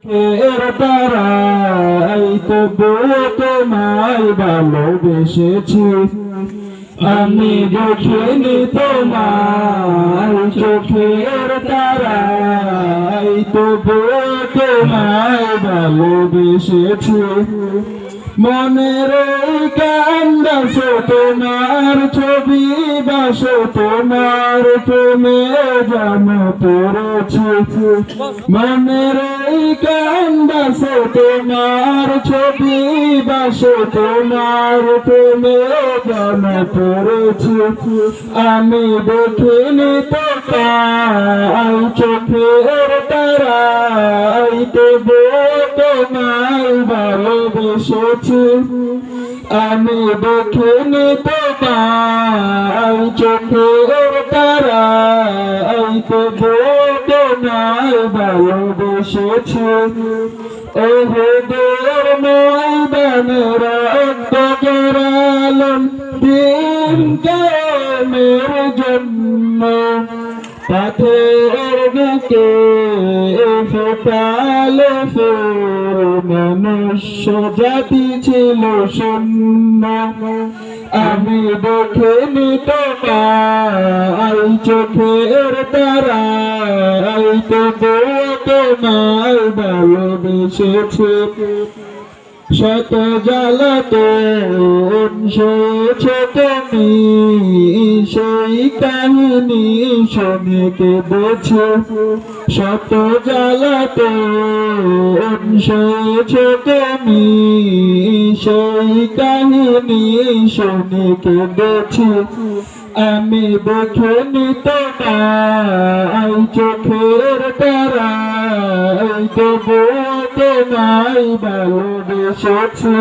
এর দ্বারাই তবু তোমায় ভালোবেসেছি আমি দেখিনি তোমার চোখের দ্বারাই তবু তোমায় ভালোবেসেছি মনের গান বাসো তোমার ছবি বাসো তোমার প্রেমে জানো পড়েছি মনের গান বাসো তোমার ছবি বাসো তোমার প্রেমে জানো পড়েছি আমি দেখিনি তোমায় চোখের তারাই তবু তোমায় ভালোবেসেছি আমি দেখিনি তোমায় চোখের তারাই তবু তোমায় ভালোবেসেছি ওহদের ময়দানে রক্ত গড়ালাম দিন কায়েমের জন্য পাথর বুকে ফোটালে ফুল মনুষ্য জাতি ছিল শূন্য আমি দেখিনি তোমায় চোখের তারাই তবু তোমায় ভালোবেসেছি শত জ্বালাতন সয়েছ তুমি সেই কাহিনী শুনে কেঁদেছি শত জ্বালাতন সয়েছ তুমি সেই কাহিনী শুনে কেঁদেছি আমি দেখিনি তোমায় চোখের তারাই তবু তোমায় ভালোবেসেছি